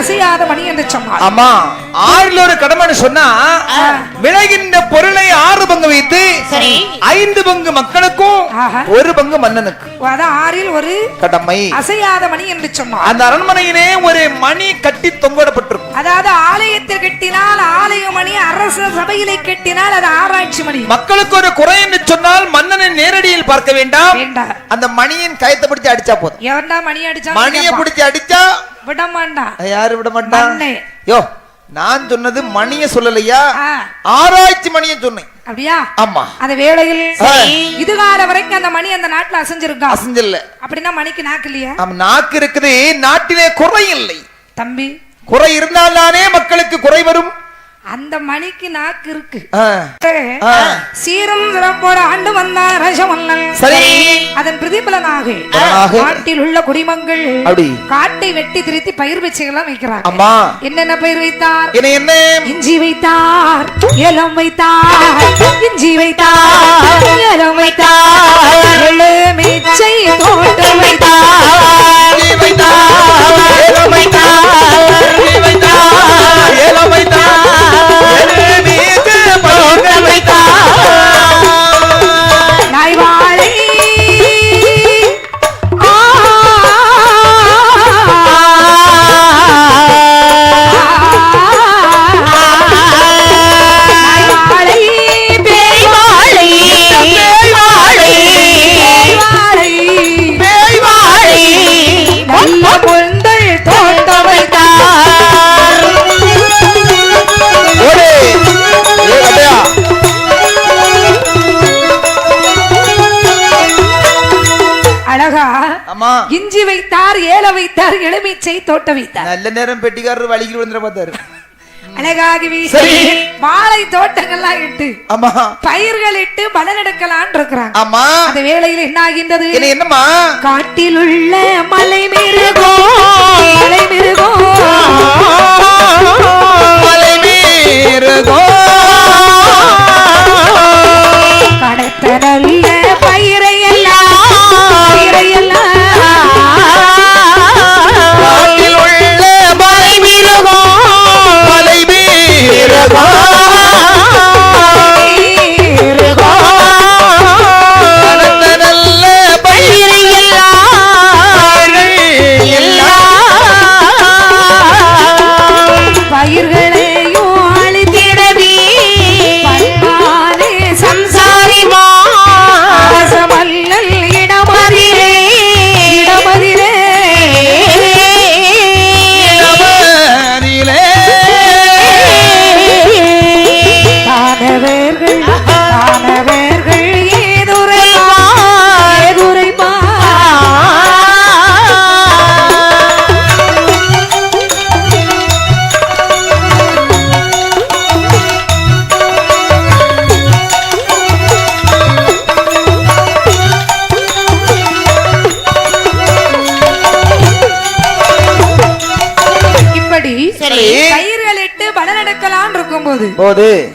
அசையாத மணி என்று சொன்னார். ஆமா, ஆறில் ஒரு கடமைன்னு சொன்னா விளைகின்ற பொருளை 6 பங்கு வைத்து 5 பங்கு மக்களுக்கும் 1 பங்கு மன்னனுக்கு. அதான் ஆறில் ஒரு கடமை அசையாத மணி என்று சொன்னார். அந்த அரண்மனையிலே ஒரு மணி கட்டி தொங்கப்பட்டிருக்கும். அதாவது ஆலயத்தில் கட்டினால் ஆலய மணி, அரச சபையிலே கட்டினால் அது ஆராய்ச்சி மணி. மக்களுக்கு ஒரு குறை என்று சொன்னால் மன்னனை நேரடியில் பார்க்க வேண்டாம், அந்த மணியின் கயத்தை பிடிச்சு அடிச்சா போதும். எவன்டா மணி அடிச்சா? மணியை பிடிச்சு அடிச்சா விட மாட்டான். யாரு விட மாட்டான்? யோ, நான் சொன்னது மணியை சொல்லலையா, ஆராய்ச்சி மணியை சொன்னேன். அப்படியா? ஆமா. அந்த வேளையில் இதுகால வரைக்கும் அந்த மணி அந்த நாட்டுல அசைஞ்சிருக்கா? அசைஞ்சல. அப்படின்னா மணிக்கு நாக்கு இல்லையா? நாக்கு இருக்குது, நாட்டிலே குறை இல்லை தம்பி. குறை இருந்தால் தானே மக்களுக்கு குறை வரும். அந்த மணிக்கு நாக்கு இருக்கு. சீரும் சிறப்போட ஆண்டு வந்தார் அரசமன்னன். சரி, அதன் பிரதிபலனாக நாட்டில் உள்ள குடிமக்கள் காட்டை வெட்டி திருத்தி பயிர் வச்சுக்கலாம் வைக்கிறார். அம்மா, என்னென்ன பயிர் வைத்தார்? என்ன? இஞ்சி வைத்தார், ஏலம் வைத்தார், இஞ்சி வைத்தார், ஏலம் வைத்தார், எலுமிச்சை தோட்டம் வைத்தார், ஏலம் வைத்தார், ஏலம் வைத்தார், நாய்வாழை இஞ்சி வைத்தார், ஏல வைத்தார், எலுமிச்சை தோட்ட வைத்தார். நல்ல நேரம் பெட்டிக்காரர் வழியில் வந்து பார்த்தாரு. அழகாக வாழை தோட்டங்கள்லாம் இட்டு பயிர்கள் இட்டு பலன் எடுக்கலான் இருக்கிறாங்க. ஆமா, அந்த வேளையில் என்ன ஆகின்றது? என்னமா? காட்டில் உள்ள மலை மிருகோ, மலை மிருகோ, மலை மிருகோ கடத்த நல்ல பயிரை எல்லாம், பயிரை எல்லாம்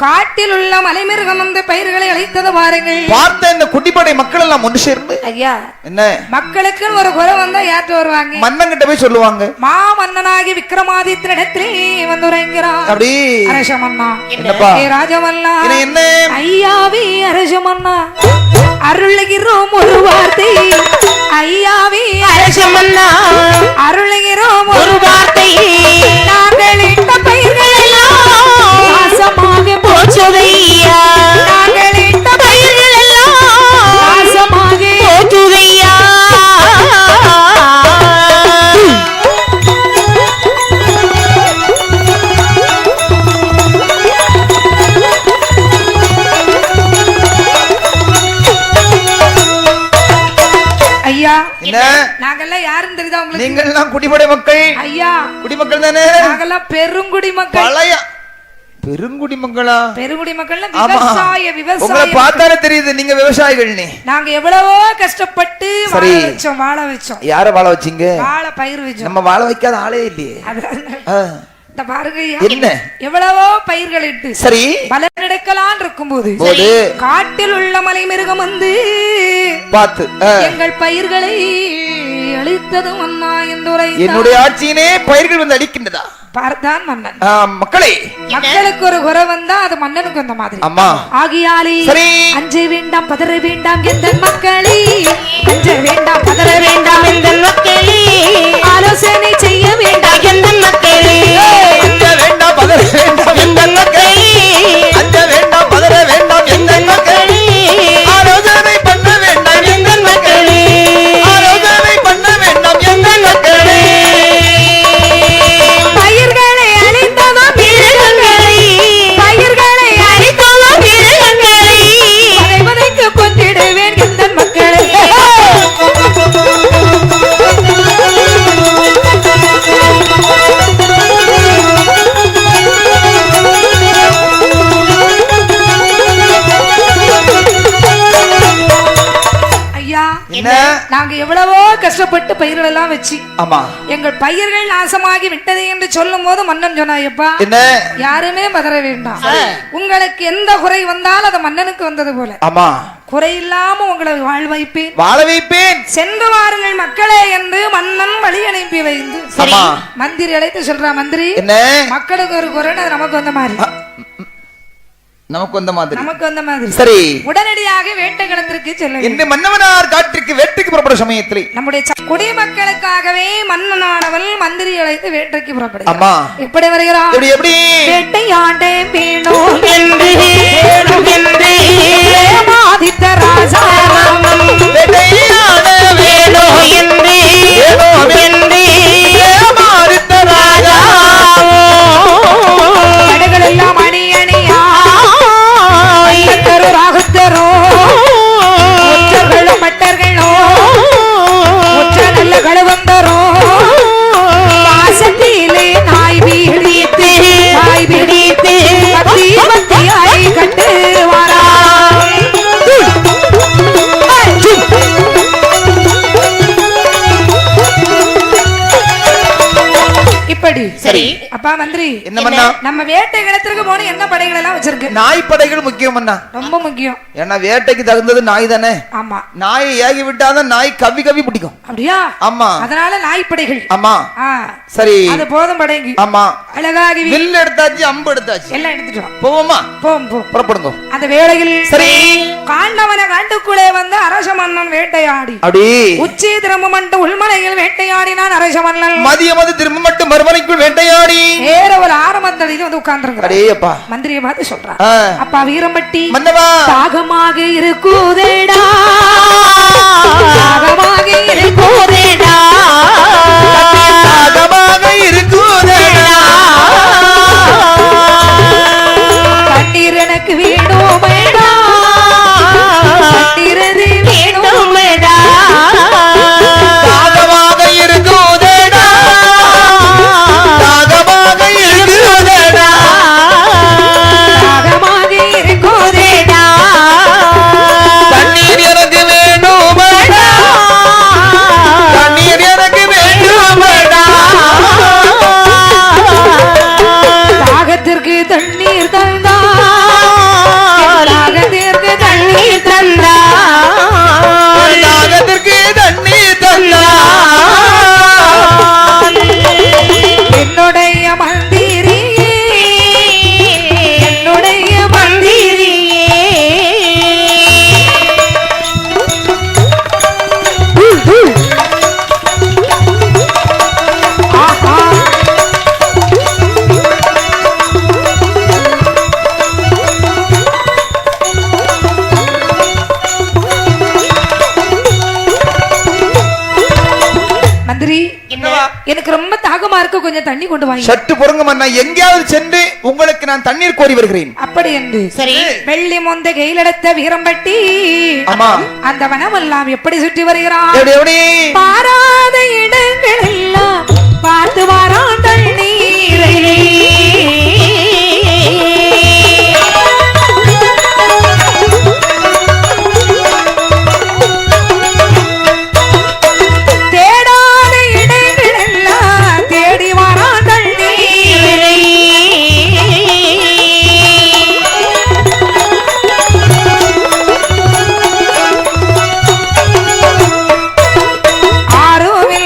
காட்டில் உள்ள மலைமிருகம் வந்து பயிர்களை அழைத்தது பாருங்கள். பார்த்த இந்த குட்டிப்படை மக்கள் எல்லாம் ஒன்று சேர்ந்து, ஐயா என்ன மக்களுக்கு ஒரு குறை வந்தா யார்ட்டு வருவாங்க? மன்னன் கிட்ட போய் சொல்லுவாங்க. மா மன்னனாகி விக்ரமாதித்யனிடத்திலே வந்து உரைங்கிறான். அப்படி அரசமன்னா, என்னப்பா ராஜமன்னா, என்ன ஐயாவே அரசமன்னா, அருளுகிறோம் ஒரு வார்த்தை, ஐயாவே அரசமன்னா, அருளுகிறோம் ஒரு வார்த்தை, நாங்கள் இட்ட பயிர்கள் எல்லாம் நாசமாக போச்சுதையா, நாங்கள் இட்ட பயிர்கள் எல்லாம் நாசமாக போச்சுதையா. ஐயா, நாங்கெல்லாம் யாருன்னு தெரியுதா உங்களுக்கு? நீங்கள் எல்லாம் குடிப்படை மக்கள். ஐயா, குடிமக்கள் தானே? நாங்கெல்லாம் பெருங்குடி மக்கள். பழைய பெருங்குடி மக்களா? பெருங்குடி மக்கள்னா விவசாய, விவசாயம். உங்களை பார்த்தாலே தெரியுது நீங்க விவசாயிகள். நாங்க எவ்வளவோ கஷ்டப்பட்டு வாழ வச்சோம். யார வாழ வச்சீங்க? வாழ பயிர் வச்சோம். நம்ம வாழ வைக்காத ஆளே இல்லையே. இந்த பாருங்க, என்ன எவ்வளவோ பயிர்கள் இட்டு சரி பலன் எடுக்கலாம் இருக்கும்போது காட்டில் உள்ள மலை மிருகம் வந்து பார்த்து எங்கள் பயிர்களை அழித்ததும் அண்ணா என்றுரை என்னுடைய ஆட்சியினே பயிர்கள் வந்து அழிக்கின்றதா பார்த்தான் மன்னன். மக்களே, மக்களுக்கு ஒரு குறை வந்தா அது மன்னனுக்கு வந்த மாதிரி. அம்மா ஆகியாலே அஞ்ச வேண்டாம் பதற வேண்டாம் எந்த மக்களே, அஞ்ச வேண்டாம் பதற வேண்டாம் எந்த மக்களே, ஆலோசனை செய்ய வேண்டாம் எந்த மக்களே, அஞ்ச வேண்டாம் பதற வேண்டாம் எந்த மக்களே, அஞ்ச வேண்டாம் பதற வேண்டாம் எந்த மக்களே, ஆலோசனை பண்ண வேண்டாம் எந்த மக்களே, ஆலோசனை பண்ண வேண்டாம் எந்த மக்களே. பயிர்களை அழித்ததும் மிருகங்களை, பயிர்களை அழித்ததும் மிருகங்களை, பதைவதைக்கு கொன்றிடுவேன் எந்த மக்களே. நாங்க எவ்வளவோ கஷ்டப்பட்டு பயிர்கள் எல்லாம் வச்சு எங்கள் பயிர்கள் நாசமாகி விட்டது என்று சொல்லும் போது மன்னன் சொன்னாயப்பா, யாருமே பதற வேண்டாம், உங்களுக்கு எந்த குறை வந்தாலும் அது மன்னனுக்கு வந்தது போல குறை இல்லாம உங்களை வாழ வைப்பேன், சென்று வாருங்கள் மக்களே என்று மன்னன் வழி அனுப்பி வைந்து மந்திரி அழைத்து சொல்றா, மந்திரி மக்களுக்கு ஒரு குறை நமக்கு வந்த மாதிரி, நமக்கு வந்த மாதிரி. சரி, உடனடியாக வேட்டைகளத்திற்கு செல்ல இந்த மன்னவனார் காட்டிற்கு வேட்டைக்கு புறப்படும் சமயத்தில் நம்முடைய குடிமக்களுக்காகவே மன்னனானவள் மந்திரி அழைத்து வேட்டைக்கு புறப்படுகிறார். எப்படி வருகிறார்? எப்படி வேட்டையாண்டே வேணும் என்று ஆதித்த ராஜா வேட்டையாட வேணும் என்று ஆதித்த ராஜா கடைகள் எல்லாம் அணி அணியா ராகுத்தரோ ஒற்றர்களும் மட்டர்களோ ஒற்ற நல்ல கழுவந்தரோ வாசத்திலே நாய் பிடித்து பத்தி பத்தியாய் கட்டு வாரா. இப்படி சரி அப்பா மந்திரி, என்ன பண்ணா நம்ம வேட்டை களத்திற்கு போன என்ன படைகள் எல்லாம் வச்சிருக்கு? நாய் படைகள் முக்கியம் பண்ணா, ரொம்ப முக்கியம். ஏன்னா வேட்டைக்கு தகுந்தது நாய் தானே. ஆமா, நாயை ஏகி விட்டாதான் நாய் கவி பிடிக்கும். அப்படியா? ஆமா, அதனால நாய் படைகள். ஆமா சரி, அது போதும் படைங்க. ஆமா, அழகாகி வில் எடுத்தாச்சு, அம்பு எடுத்தாச்சு, எல்லாம் எடுத்துட்டோம். போவோமா? போம் புறப்படுங்க. அந்த வேளையில் சரி காண்டவன காட்டுக்குள்ளே வந்து அரச மன்னன் வேட்டையாடி அப்படி உச்சி திரும்ப மட்டும் உள்மலையில் வேட்டையாடினான் அரச மன்னன். மதியம் திரும்ப மட்டும் மறுமலைக்குள் வேட்டையாடி வேற ஒரு ஆரம்பத்தடியில் வந்து உட்கார்ந்துருக்க மந்திரியை பார்த்து சொல்றான், அப்பா வீரம்பட்டி மன்னவா, தாகமாக இருக்குதேடா, தாகமாக இருக்குதேடா, தாகமாக இருக்குதேடா, தண்ணீர் எனக்கு வேணுமேடா, தண்ணீரது வேணுமேடா, தாகமாக இருக்குதேடா, தாகமாக இருக்குதேடா, தாகமாக இருக்குதேடா, தண்ணீர் எனக்கு வேணுமேடா, தண்ணீர் எனக்கு வேணுமேடா, தாகத்திற்கு தண்ணீர் தந்தா, தாகத்திற்கு தண்ணீர் தந்தா, தாகத்திற்கு தண்ணீர் தந்தா, என்னுடைய மந்திரியே, என்னுடைய மந்திரியே, ஆஹா மந்திரி, எனக்கு ரொம்ப தாகமா இருக்கு, கொஞ்சம் தண்ணி கொண்டு வாங்க. சட்டு பொறுங்க மன்னா, எங்கேயாவது சென்று உங்களுக்கு நான் தண்ணீர் கோரி வருகிறேன். அப்படி என்று சரி. வெள்ளி மொந்த கையிலெடுத்த வீரம்பட்டி அந்த வனம் எல்லாம் எப்படி சுற்றி வருகிறான், பாராத இடங்கள் எல்லாம் பார்த்து வாரான் தண்ணீரை. ஆரோவில்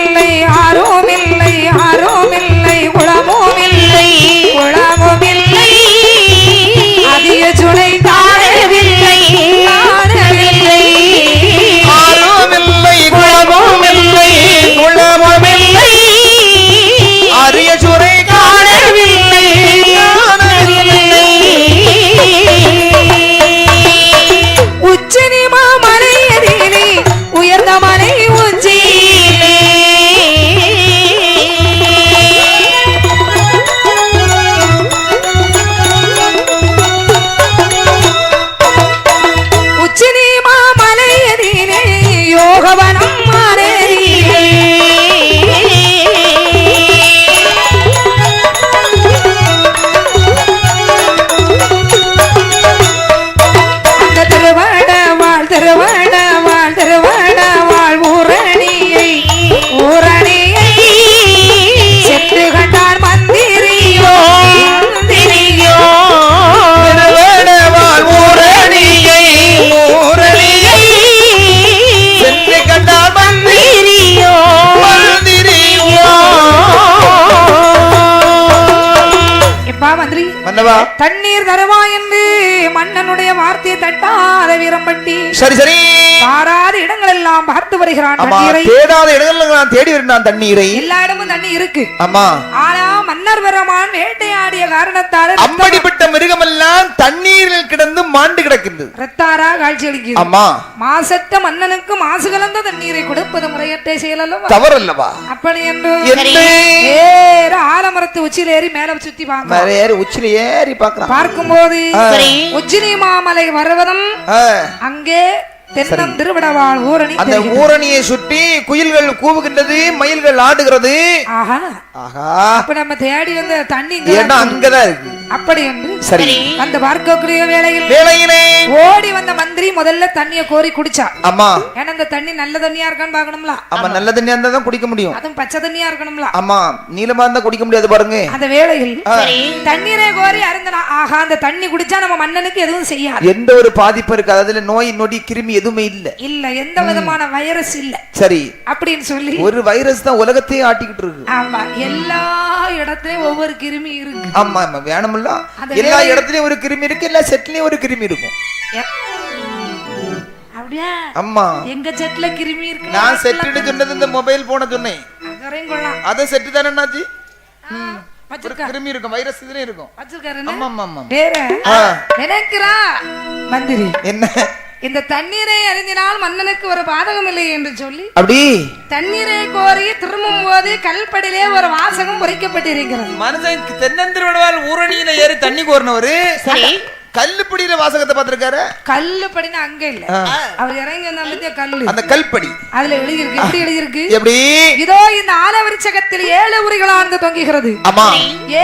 மன்னவா தண்ணீர் தருவா என்று மன்னனுடைய வார்த்தையை தட்டாத வீரம்பட்டி சரி சரி பாராத இடங்கள் எல்லாம் பார்த்து வருகிறான். ஆமா, தேடாத இடங்கள் நான் தேடி வருகிறான் தண்ணீரை. எல்லா இடமும் தண்ணி இருக்கு. ஆமா, ஆனா மன்னர் பெருமான் வேட்டையாடிய காரணத்தால் அப்படிப்பட்ட மிருகம் எல்லாம் தண்ணீரில் கிடந்து மாண்டு கிடக்கின்றது. ரத்தாரா காட்சி அளிக்கிறது. ஆமா, மாசற்ற மன்னனுக்கு மாசு கலந்த தண்ணீரை கொடுப்பது முறையற்ற செயல் அல்லவா? தவறல்லவா? அப்படி என்று ஏற ஆலமரத்து உச்சியில ஏறி மேல சுத்தி உச்சில ஏறி பார்க்கும்போது உச்சினி மாமலை வருவதும் அங்கே தென்னம் திருவிடவாள் ஊரணி, அந்த ஊரணியை சுற்றி குயில்கள் கூவுகின்றது, மயில்கள் ஆடுகிறது. ஆஹா ஆஹா, அப்ப நம்ம தேடி வந்த தண்ணி அங்கதான் இருக்கு. அப்படி என்று சரி அந்த பார்க்கக்கூடிய வேளையிலே ஓடி வந்த மந்திரி முதல்ல தண்ணிய கோரி குடிச்சா. ஆமா, ஏன்னா அந்த தண்ணி நல்ல தண்ணியா இருக்கான்னு பாக்கணும்ல. ஆமா, நல்ல தண்ணியா இருந்தா தான் குடிக்க முடியும். அதுவும் பச்சை தண்ணியா இருக்கணும்ல. ஆமா, நீலமா இருந்தா குடிக்க முடியாது பாருங்க. அந்த வேளையில் தண்ணீரை கோரி அருந்தனா. ஆஹா, அந்த தண்ணி குடிச்சா நம்ம மன்னனுக்கு எதுவும் செய்யாது, எந்த ஒரு பாதிப்பும் இருக்காது, அதுல நோய் நொடி கிருமி எதுவுமே இல்ல, எந்த விதமான வைரஸ் இல்ல. சரி அப்படின்னு சொல்லி ஒரு வைரஸ் தான் உலகத்தையே ஆட்டிக்கிட்டு இருக்கு. ஆமா, எல்லா இடத்துலயும் ஒவ்வொரு கிருமி இருக்கு. ஆமா ஆமா, வேணும்ல, எல்லா இடத்துலயும் ஒரு கிருமி இருக்கு, எல்லா செட்லயும் ஒரு கிருமி இருக்கும். அப்படியா? அம்மா, எங்க செட்ல கிருமி இருக்கு. நான் செட்டுன்னு சொன்னது இந்த மொபைல் போன சொன்னேன். அத செட்டு தானே என்னாச்சு? கிருமி இருக்கும், வைரஸ் இதுல இருக்கும். நினைக்கிறா மந்திரி என்ன, இந்த தண்ணீரை அறிந்தினால் மன்னனுக்கு ஒரு பாதகம் இல்லை என்று சொல்லி அப்படி தண்ணீரை கோரி திரும்பும் போது கல்படியிலே ஒரு வாசகம் பொறிக்கப்பட்டிருக்கிறது. மனுஷன் தென்னந்திருவடவால் ஊரணியில ஏறி தண்ணி கோரினவரு கல்லுப்படியில வாசகத்தை பார்த்திருக்காரு. கல்லுப்படினா அங்க இல்ல, அவர் இறங்கி வந்த கல்லு, அந்த கல்படி அதுல எழுதியிருக்கு. எப்படி எழுதியிருக்கு? எப்படி? இதோ இந்த ஆலவிருட்சகத்தில் 7 உரிகளானது தொங்குகிறது. ஆமா,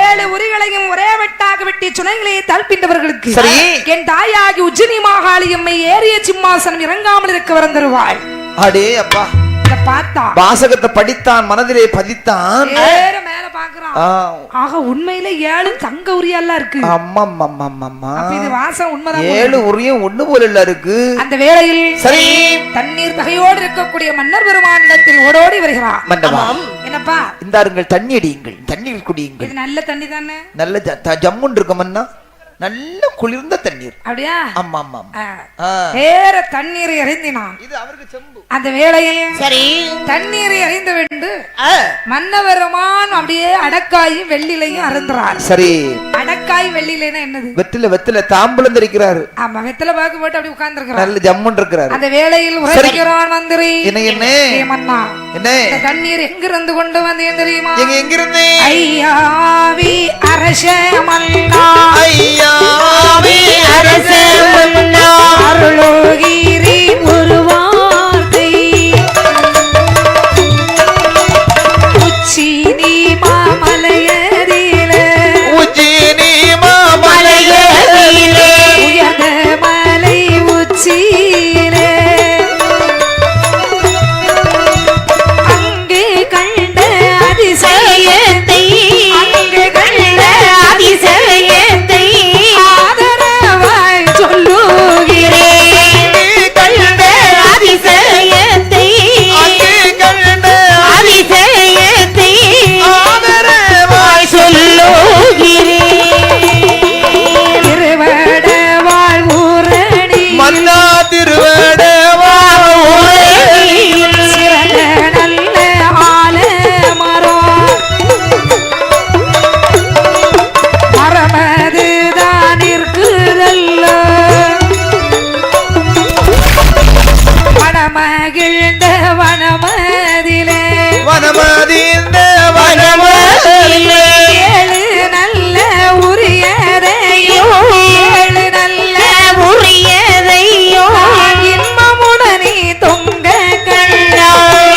7 உரிகளையும் ஒரே வெட்டாக வெட்டி சுனைகளை தள்பின்றவர்களுக்கு சரி என் தாயாகி உஜ்ஜினி மாகாளி எம்மை ஏறிய சிம்மாசனம் இறங்காமல் இருக்க வரந்தருவாள். அடே அப்பா, பார்த்தா வாசகத்தை படித்தான், மனதிலே பதித்தான், மேல பாக்குறான். ஆக உண்மையில 7 தங்க உரியெல்லாம் இருக்கு. இது வாசம் உண்மைதான். 7 உரியும் ஒண்ணு போல இல்ல இருக்கு. அந்த வேளையில் சரி தண்ணீர் தகையோடு இருக்கக்கூடிய மன்னர் பெருமானிடத்தில் ஓடோடி வருகிறார். மண்டபம், என்னப்பா இந்தாருங்கள் தண்ணி அடியுங்கள், தண்ணீர் குடியுங்கள். இது நல்ல தண்ணி தானே? நல்ல ஜம்முன் இருக்குமன்னா, நல்ல குளிர்ந்த தண்ணீர். அப்படியா? ஆமா ஆமா, வேற தண்ணீரை அறிந்தினான். இது அவருக்கு செம்பு. அந்த வேளையில் சரி தண்ணீரை அறிந்து விண்டு மன்னவருமான் அப்படியே அடக்காயும் வெள்ளிலையும் அருந்துறார். சரி, அடக்காய் வெள்ளிலைன்னா என்னது? வெத்தில தாம்பலம் தெரிக்கிறாரு. ஆமா, வெத்தில பாக்கு போட்டு அப்படி உட்கார்ந்து இருக்கிறார், நல்ல ஜம்முன் இருக்கிறாரு. அந்த வேளையில் உரைக்கிறான் மந்திரி. என்ன மன்னா, என்ன தண்ணீர் எங்கிருந்து கொண்டு வந்தேன் தெரியுமா? எங்கிருந்து? ஐயாவி அரச மன்னா, ஐயாவி அரச மன்னா, அருளோகிரி உருவார்த்தை உச்சினி மாமலையதிலே, உச்சினி மாமலையதிலே, உயர்ந்த மலை உச்சியிலே அங்கே கண்ட அதிசயத்தை, அங்கே கண்ட அதிசயத்தை ஆதரவாய் சொல்லுகிறேன். கண்ட அதிசயத்தை, அங்கே கண்ட அதிசயத்தை ஆதரவாய் சொல்லுகிறேன். திருவடவாள் ஊரணி, மன்னா திருவடவாள் ஊரணி, சிறந்த நல்ல ஆலமரம், மரமதுதான் இருக்குதல்ல, வனமகிழ்ந்த வனமதிலே, வனமதிந்த வனமதிலே, 7 நல்ல உரியதையோ, 7 நல்ல உரியதையோ இன்பமுடனே தொங்க கண்டாய்.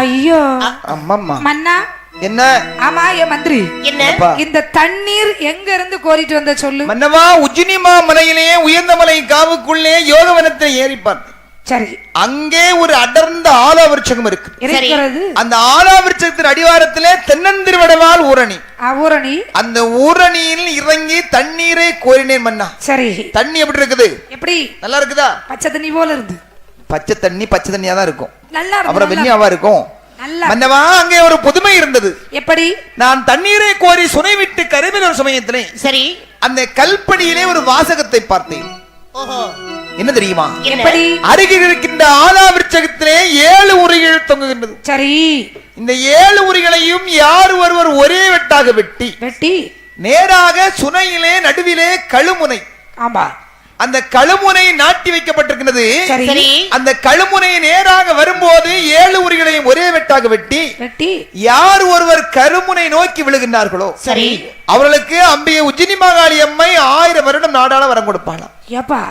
ஐயோ அம்மம்மா, மன்னா, என்ன? ஆமா ஏ மந்திரி, என்ன இந்த தண்ணீர் எங்க இருந்து கோரிட்டு வந்த சொல்லு. மன்னவா, உஜ்ஜினி மாமலையிலே உயர்ந்த மலை காவுக்குள்ளே யோகவனத்தை ஏறி பார்த்தேன். சரி, அங்கே ஒரு அடர்ந்த ஆலாவிருட்சகம் இருக்கிறது. அந்த ஆலாவிருட்சத்தின் அடிவாரத்திலே தென்னந்திருவடவாள் ஊரணி. ஊரணி, அந்த ஊரணியில் இறங்கி தண்ணீரை கோரினேன் மன்னா. சரி, தண்ணி எப்படி இருக்குது? எப்படி? நல்லா இருக்குதா? பச்சை தண்ணி போல இருந்து. பச்சை தண்ணியா தான் இருக்கும். நல்லா அப்புறம் வெண்ணியாவா இருக்கும். மன்னவா, அங்கே ஒரு புதுமை இருந்தது. எப்படி? நான் தண்ணீரை கோரி சுனை விட்டு கருவில் ஒரு சமயத்திலே சரி அந்த கல்படியிலே ஒரு வாசகத்தை பார்த்தேன். என்ன தெரியுமா? எப்படி? அருகில் இருக்கின்ற ஆலா விருட்சத்திலே 7 உரிகள் தொங்குகின்றது. சரி, இந்த 7 உரிகளையும் யார் ஒருவர் ஒரே வெட்டாக வெட்டி நேராக சுனையிலே நடுவிலே கழுமுனை, ஆமா, அந்த கழுமுனை நாட்டி வைக்கப்பட்டிருக்கிறது. சரி, அந்த கழுமுனை நேராக வரும்போது 7 உரிகளையும் ஒரே வெட்டாக வெட்டி யார் ஒருவர் கருமுனை நோக்கி விழுகின்றார்களோ சரி அவர்களுக்கு அம்பிகை உஜ்ஜினி மகாளி அம்மை 1000 வருடம் நாடாள வரம் கொடுப்பாளாம். ஏப்பா,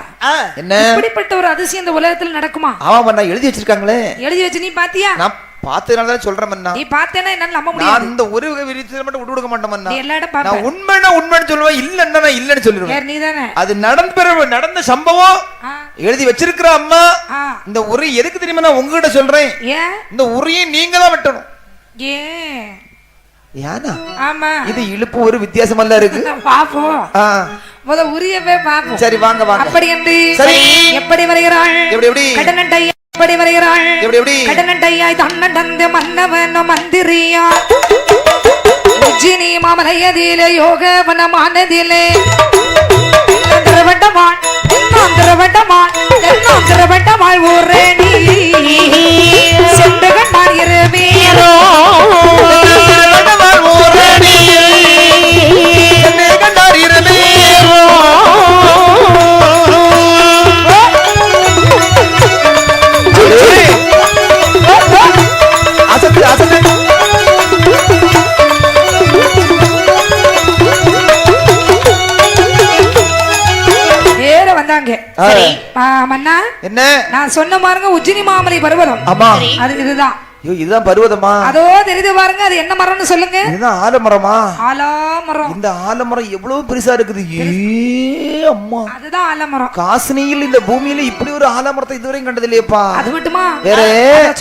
என்ன இப்படிப்பட்ட ஒரு அதிசயம் இந்த உலகத்தில் நடக்குமா? ஆமா, எழுதி வச்சிருக்காங்களே. எழுதி வச்சு நீ பாத்தியா? நான் பார்த்ததுனால தான் சொல்றேன். நீ பார்த்தேன்னா என்னால நம்ப முடியாது. நான் இந்த ஒரு விரிச்சல மட்டும் விட்டு கொடுக்க மாட்டேன். நீ எல்லா இடம் பாப்ப. நான் உண்மைன்னு சொல்லுவேன், இல்லன்னா நான் இல்லன்னு சொல்லிடுவேன். நீதானே அது நடந்த சம்பவம் எழுதி வச்சிருக்கிற அம்மா. இந்த உரை எதுக்கு தெரியுமா நான் உங்ககிட்ட சொல்றேன்? இந்த உரையை நீங்க தான் வெட்டணும். ஏனா? ஆமா, இது இழுப்பு ஒரு வித்தியாசமல்ல இருக்கு. பாப்போம், முத உரியவே பாப்போம். சரி வாங்க வாங்க. அப்படி என்று சரி எப்படி வருகிறாள்? எப்படி கடனண்டை எப்படி வருகிறாள்? எப்படி கடனண்டையாய் தன்னடந்து மன்னவனோ மந்திரியா உஜ்ஜினி மாமலையதிலே யோகவனமானதிலே திரவட்டமாள் ஊரே நீ சென்று கண்டார் இருமீரோ மன்னா, என்ன நான் சொன்ன பாருங்க, உஜ்ஜினி மாமலை பர்வதம். ஆமா, அது இதுதான். இதுதான் பர்வதமா? அதோ தெரியுது பாருங்க. அது என்ன மரம்னு சொல்லுங்க? இதுதான் ஆலமரமா? ஆலமரம். இந்த ஆலமரம் எவ்வளவு பெருசா இருக்குது. அம்மா, அதுதான் ஆலமரம். காசினியில் இந்த பூமியில இப்படி ஒரு ஆலமரத்தை இதுவரையும் கண்டது இல்லையப்பா. அது மட்டுமா? வேற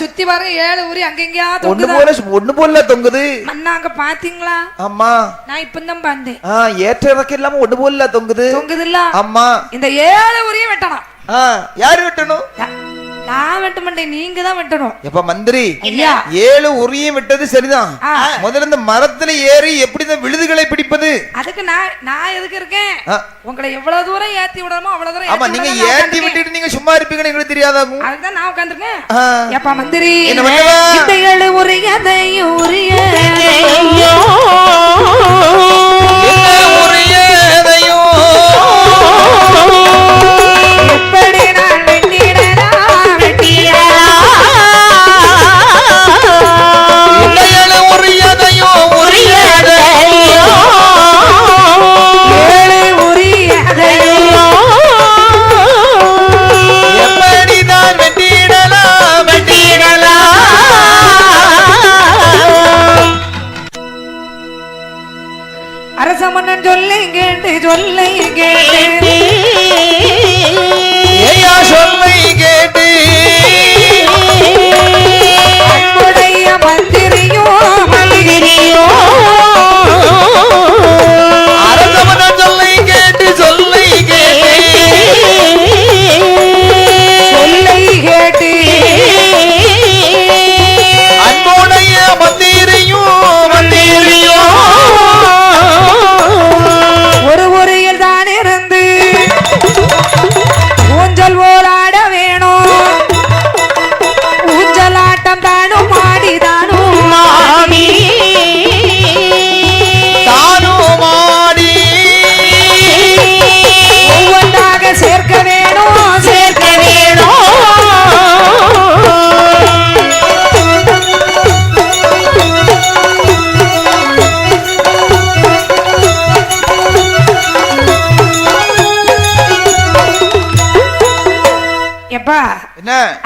சுத்தி பாருங்க, 7 ஊரி அங்கங்கயா தொங்குது. ஒண்ணு போல தொங்குது. அண்ணா அங்க பாத்தீங்களா? ஆமா, நான் இப்பதான் பார்த்தேன். ஏற்ற இறக்க இல்லாம ஒண்ணு போல தொங்குது இல்ல? ஆமா, இந்த 7 ஊரியும் வெட்டணும். யாரு வெட்டணும்? நான் வெட்ட மாட்டேன், நீங்க தான் வெட்டணும். எப்ப மந்திரி, 7 உரியும் விட்டது சரிதான். முதல்ல இந்த மரத்துல ஏறி எப்படி இந்த விழுதுகளை பிடிப்பது? அதுக்கு நான் எதுக்கு இருக்கேன்? உங்களை எவ்வளவு தூரம் ஏத்தி விடணுமோ அவ்வளவு தூரம். ஆமா, நீங்க ஏத்தி விட்டுட்டு நீங்க சும்மா இருப்பீங்கன்னு எங்களுக்கு தெரியாதாகும். அதுதான் நான் உட்கார்ந்திருக்கேன். எப்ப மந்திரி, இந்த 7 உரியதையும் எப்படி நான் அரசமன்னன் சொல்லை கேட்டு சொல்லை கேட்டு சொல்லை கேட்டு அன்புடைய மந்திரியோ அரசமன்னன் சொல்லை கேட்டு சொல்லை கேட்டு சொல்லை கேட்டு அன்புடைய மந்திரியோ ஒரு ஊரில் தான் இருந்து ஊஞ்சல் ஓராட வேணும். ஊஞ்சலாட்டம் தானும் ஆடிதானும் மாடி ஒவ்வொன்றாக சேர்க்க வேணும்.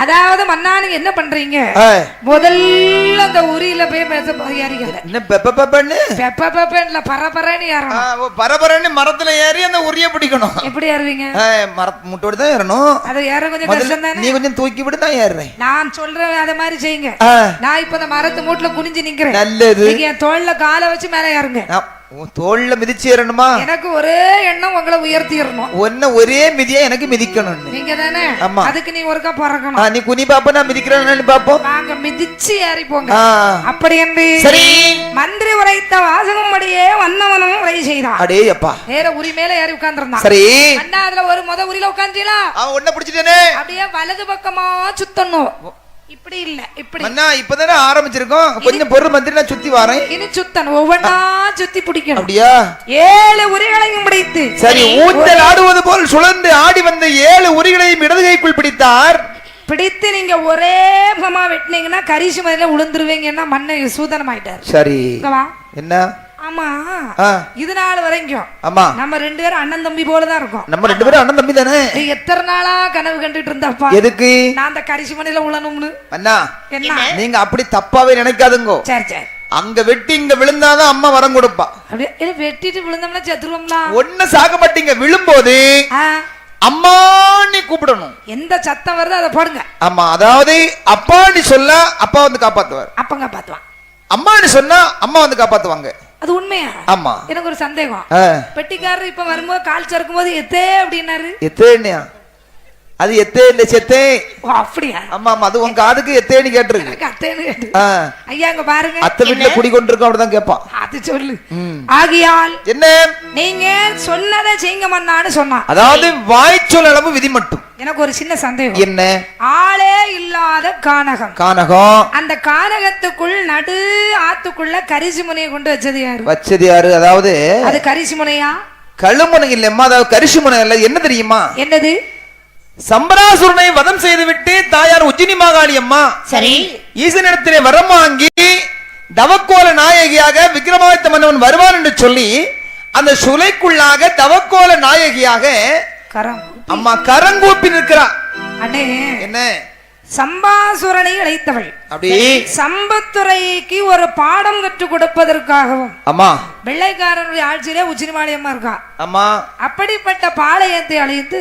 அதாவது மன்னா, நீங்க என்ன பண்றீங்க? முதல்ல அந்த உரியில போய் பரபரன்னு மரத்துல ஏறி அந்த உரிய பிடிக்கணும். எப்படி ஏறுவீங்க? முட்டோடு தான் ஏறணும். அது ஏற கொஞ்சம் கஷ்டம் தானே. நீ கொஞ்சம் தூக்கி விட்டு தான் ஏறுறேன். நான் சொல்றேன், அத மாதிரி செய்யுங்க. நான் இப்ப அந்த மரத்து மூட்டுல குனிஞ்சு நிக்கிறேன். நல்லது. நீங்க என் தோள்ல காலை வச்சு மேல ஏறுங்க. உன் தோல்ல மிதிச்சு ஏறணுமா? எனக்கு ஒரே எண்ணம் உங்களை உயர்த்திடணும். ஒன்ன ஒரே மிதியா எனக்கு மிதிக்கணும். நீங்க தானே? ஆமா. அதுக்கு நீ ஒருக்கா பறக்கணும். நீ குனி பாப்ப, நான் மிதிக்கிறேன்னு பாப்போம். நாங்க மிதிச்சு ஏறி போங்க. அப்படி என்று சரி மந்திரி உரைத்த வாசகம் படியே வந்தவனும் உரை செய்தான். அடே அப்பா, வேற உரி மேல ஏறி உட்கார்ந்திருந்தான். சரி அண்ணா அதுல ஒரு முத உரியில உட்கார்ந்தீங்களா? அவன் ஒன்ன பிடிச்சிட்டேனே. அப்படியே வலது பக்கமா சுத்தணும். இப்படி இல்ல, இப்படி. அண்ணா இப்பதானே ஆரம்பிச்சிருக்கோம், கொஞ்சம் பொருள் மந்திரி, நான் சுத்தி வரேன். இனி சுத்தணும், ஒவ்வொன்னா சுத்தி பிடிக்கணும். அப்படியா? 7 உரிகளையும் பிடித்து சரி ஊஞ்சல் ஆடுவது போல் சுழந்து ஆடி வந்த 7 உரிகளையும் இடது கைக்குள் பிடித்தார். பிடித்து நீங்க ஒரே முகமா வெட்டினீங்கன்னா கரிசு மதில உளுந்துருவீங்கன்னா மண்ணை சூதனம் ஆயிட்டாரு. சரி என்ன? ஆமா, இது நாள் வரைக்கும் ஆமா நம்ம 2 பேரும் அண்ணன் தம்பி போலதான் இருக்கோம். நம்ம 2 பேரும் அண்ணன் தம்பி தானே. நீ எத்தனை நாளா கனவு கண்டுட்டு இருந்தாப்பா? எதுக்கு? நான் அந்த கரிசு மணில உழணும்னு. அண்ணா என்ன நீங்க அப்படி தப்பாவே நினைக்காதுங்கோ. சரி சரி, அங்க வெட்டி இங்க விழுந்தாதான் அம்மா வரம் கொடுப்பா. அப்படியே வெட்டிட்டு விழுந்தோம்னா செத்துருவோம்னா ஒண்ணு சாக மாட்டீங்க. விழும்போது அம்மா நீ கூப்பிடணும். எந்த சத்தம் வருதோ அதை போடுங்க. ஆமா, அதாவது அப்பா நீ சொல்ல அப்பா வந்து காப்பாத்துவார், அப்பா காப்பாத்துவான். அம்மா நீ சொன்னா அம்மா வந்து காப்பாத்துவாங்க. அது உண்மையா? ஆமா. எனக்கு ஒரு சந்தேகம். பெட்டிக்காரர் இப்ப வரும்போது கால் சறுக்கும் போது எத்தே அப்படின்னாரு. எத்தேன்னியா? அது எத்தே இல்ல செத்தே. அப்படியா? ஆமா ஆமா, அது உங்க காதுக்கு எத்தேன்னு கேட்டிருக்கு. ஐயா இங்க பாருங்க, அத்தை வீட்டுல குடி கொண்டிருக்கோம் அப்படிதான் கேட்பான். அது சொல்லு. ஆகியால் என்ன நீங்க சொன்னதை செய்யுங்க மன்னான்னு சொன்னான். அதாவது வாய்ச்சொல் அளவு விதி மட்டும். எனக்கு ஒரு சின்ன சந்தேகம். என்ன? ஆளே இல்லாத கானகம். கானகம், அந்த கானகத்துக்குள் நடு ஆத்துக்குள்ள கரிசு முனையை கொண்டு வச்சது யாரு? வச்சது யாரு? அதாவது அது கரிசு முனையா? கழுமுனை இல்லம்மா, அதாவது கரிசு முனை இல்ல. என்ன தெரியுமா? என்னது? சம்பராசுரனை வதம் செய்துவிட்டு தாயார் உஜ்ஜினி மாகாளி அம்மா சரி ஈசனிடத்திலே வரம் வாங்கி தவக்கோல நாயகியாக விக்ரமாதித்த மன்னவன் வருவான் என்று சொல்லி அந்த சுளைக்குள்ளாக தவக்கோல நாயகியாக அம்மா கரங்கூப்பி நிற்கிறார். அண்ணே என்ன? சம்பாசுரனை அழைத்தவள். அப்படி சம்பத்துறைக்கு ஒரு பாடம் கற்றுக் கொடுப்பதற்காகவும் அம்மா வெள்ளைக்காரனுடைய ஆட்சியிலே உச்சினிமாளி அம்மா இருக்கா. அம்மா அப்படிப்பட்ட பாளையத்தை அழைத்து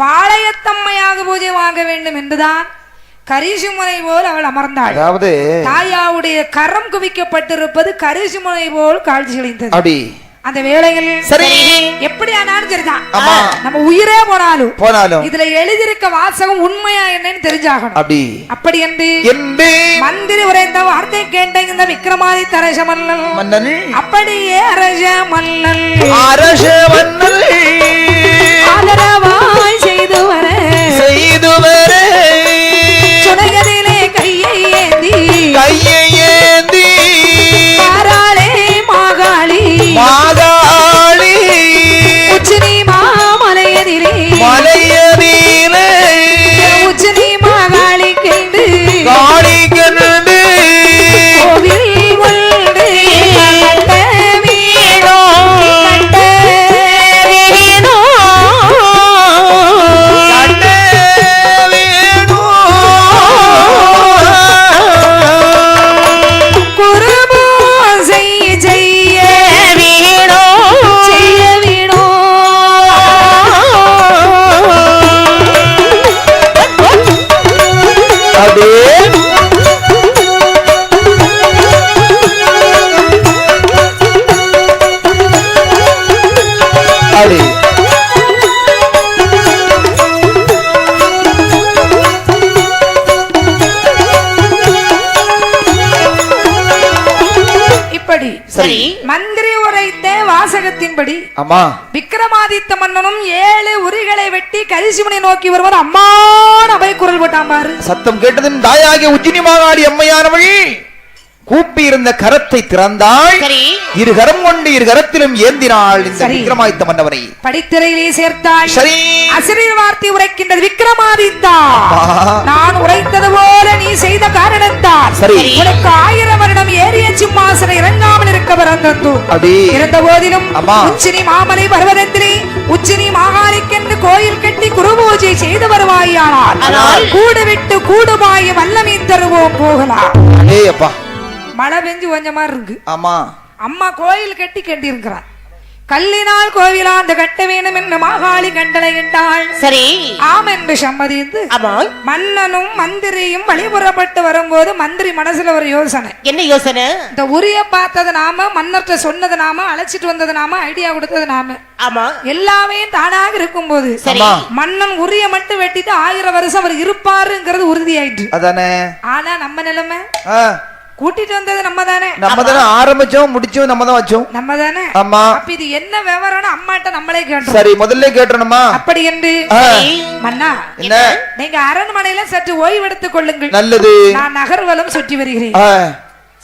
பாளையத்தம்மையாக பூஜை வாங்க வேண்டும் என்றுதான் கரிசுமுனை போல் அவள் அமர்ந்தாள். அதாவது தாயாவுடைய கரம் குவிக்கப்பட்டிருப்பது கரிசுமுனை போல் காட்சி அளித்தது. அப்படி அந்த வேளையில் சரி எப்படி ஆனாலும் சரிதான், நம்ம உயிரே போனாலும் இதுல எழுதியிருக்க வாசகம் உண்மையா என்னன்னு தெரிஞ்சாகணும். அப்படி என்று மந்திரி உரைத்த வார்த்தை கேட்ட இந்த விக்ரமாதித்த அரச மன்னன் அப்படியே அரச மன்னன் ஆதரவாய் செய்து வர சுனகதிலே கையை ஏந்தி மாறாளே மாகாளி உச்சினி மாமலையதிலே உச்சினி மாகாளி கண்டு கோவில் ஒன்று கட்ட வீணோ குருபோ செய்ய வீணோ இப்படி சரி மந்திரி உரைத்த வாசகத்தின்படி அம்மா விக்ரமாதித்த மன்னனும் 7 உரிகளை வெட்டி கரிசுமனை நோக்கி வருவது அம்மான் அபய குரல் போட்டான் பாரு. சத்தம் கேட்டதும் தாயாகிய உஜ்ஜினி மாகாளி அம்மையானவள் கூப்பி இருந்த கரத்தை திறந்தாள். இரு கரம் கொண்டு இரு கரத்திலும் ஏந்தினாள் இந்த விக்ரமாதித்த மன்னவனை படித்திரையிலே சேர்த்தாள். சரி அசிரியர் வார்த்தை உரைக்கின்றது. விக்ரமாதித்தா, நான் உரைத்தது போல நீ செய்த காரணத்தால் உனக்கு 1000 வருடம் ஏறிய சிம்மாசனம் இறங்காமல் இருக்க பிறந்தது. இருந்த போதிலும் உச்சினி மாமலை பர்வதத்திலே உச்சினி மாகாளிக்கென்று கோயில் கட்டி குருபூஜை செய்து வருவாயானால் கூடு விட்டு கூடுமாய் வல்லமை தருவோம் போகலாம். மழை பெஞ்சு கொஞ்ச மாதிரி இருக்கு. ஆமா அம்மா கோயில் கட்டி இருக்கிறார். கல்லினால் கோவிலாந்து கட்ட வேண்டும் என்று மாகாளி கட்டளையிட்டாள். சரி, ஆம் என்று சம்மதித்து ஆமா, மன்னனும் மந்திரியும் வழிபுறப்பட்டு வரும்போது மந்திரி மனசுல ஒரு யோசனை. என்ன யோசனை? இந்த உரிய பார்த்தது நாம, மன்னர்கிட்ட சொன்னது நாம, அழைச்சிட்டு வந்தது நாம, ஐடியா கொடுத்தது நாம. ஆமா, எல்லாமே தானாக இருக்கும் போது சரி, மன்னன் உரிய மட்டும் வெட்டிட்டு 1000 வருஷம் அவர் இருப்பாருங்கிறது உறுதியாயிட்டு. அதானே. ஆனா நம்ம நிலைமை கூட்டிட்டு வந்தது நம்ம தானே. ஆரம்பிச்சோம், முடிச்சோம் நம்ம தான் வச்சோம். நம்ம தானே. ஆமா. அப்ப இது என்ன விவரம்னு அம்மாட்ட நம்மளே கேட்டோம். சரி, முதல்ல கேட்டணுமா? அப்படி என்று மன்னா, என்ன, நீங்க அரண்மனையில சற்று ஓய்வெடுத்துக் கொள்ளுங்கள். நல்லது. நான் நகர்வலம் சுற்றி வருகிறேன்.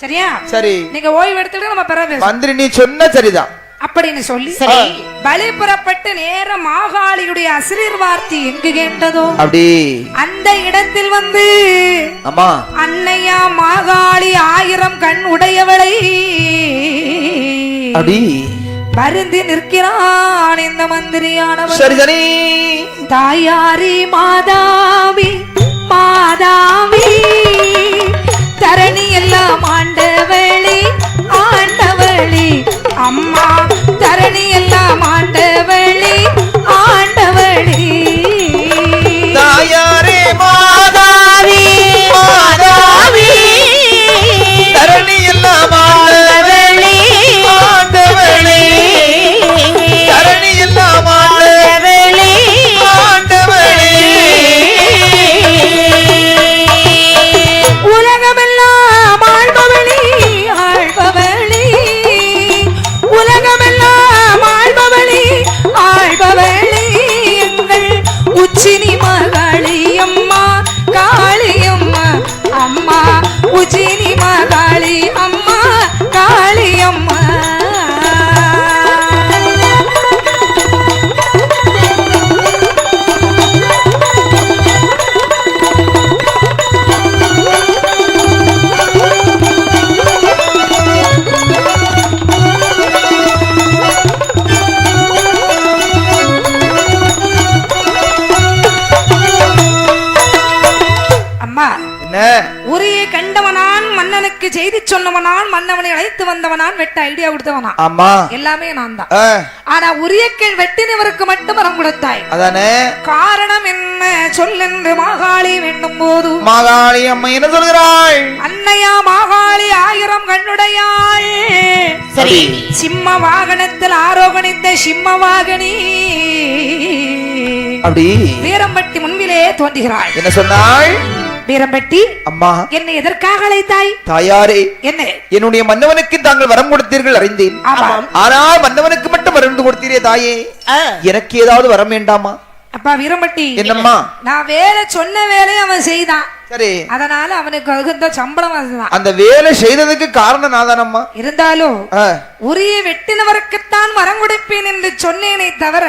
சரியா? சரி, நீங்க ஓய்வெடுத்துட்டு நம்ம பிறகு மந்திரி நீ சொன்ன சரிதான் அப்படின்னு சொல்லி பலி புறப்பட்டு நேர மாகாளியுடைய ஆசீர்வாதத்தை எங்கு கேட்டதோ அப்படி அந்த இடத்தில் வந்து அம்மா அன்னையா மாகாளி 1000 கண் உடையவளை அப்படி பருந்தி நிற்கிறான் இந்த மந்திரியானவன். சரி சரி. தாயாரி மாதாவி மாதாவி தரணி எல்லாம் ஆண்டவளி ஆண்டவளி அம்மா தரணி எல்லாம் ஆண்டவளி ஆண்டவளி தாயாரே மாதாவி மாதாவி தரணி எல்லாம் ஆண்டவளி ஆண்டவளி தரணி எல்லாம் ஆண்டவளி ஆண்டவளி உலகமெல்லாம் ஆள்பவளி ஆள்பவளி உலகமெல்லாம் ஆள்பவளி ஆள்பவளி எங்கள் உச்சினி மகாளி அம்மா காளியம்மா அம்மா உச்சினி மகாளி அம்மா காளியம்மா. உரிய கண்டவனான் மன்னனுக்கு செய்தி சொன்னவனான் மன்னவனை அழைத்து வந்தவனான் வெட்ட ஐடியா கொடுத்தவனா. ஆமா, எல்லாமே நான் தான். ஆனா உரியக்கள் வெட்டினவருக்கு மட்டும் வரம் கொடுத்தாய். அதானே. காரணம் என்ன சொல்லென்று மாகாளி வேண்டும் போது மாகாளி அம்மா என்ன சொல்கிறாள்? அன்னையா மாகாளி 1000 கண்ணுடையாள். சரி, சிம்ம வாகனத்தில் ஆரோகணித்த சிம்ம வாகனி அப்படி வீரம்பட்டி முன்பிலே தோன்றுகிறாள். என்ன சொன்னாள்? வீரம்பட்டி அம்மா என்னை எதற்காக அழைத்தாய்? தாயாரே, என்ன என்னுடைய மன்னவனுக்கு தாங்கள் வரம் கொடுத்தீர்கள் அறிந்தேன். ஆனால் மன்னவனுக்கு மட்டும் வரம் கொடுத்தீரே தாயே, எனக்கு ஏதாவது வரம் வேண்டாமா? அப்பா வீரம்பட்டி, என்னம்மா? நான் வேலை சொன்ன வேலையை அவன் செய்தான். சரி, அதனால அவனுக்கு தகுந்த சம்பளம் அதுதான். அந்த வேலை செய்ததுக்கு காரணம் நாதானம்மா. இருந்தாலும் உரிய வெட்டினவருக்குத்தான் வரம் கொடுப்பேன் என்று சொன்னேனே தவிர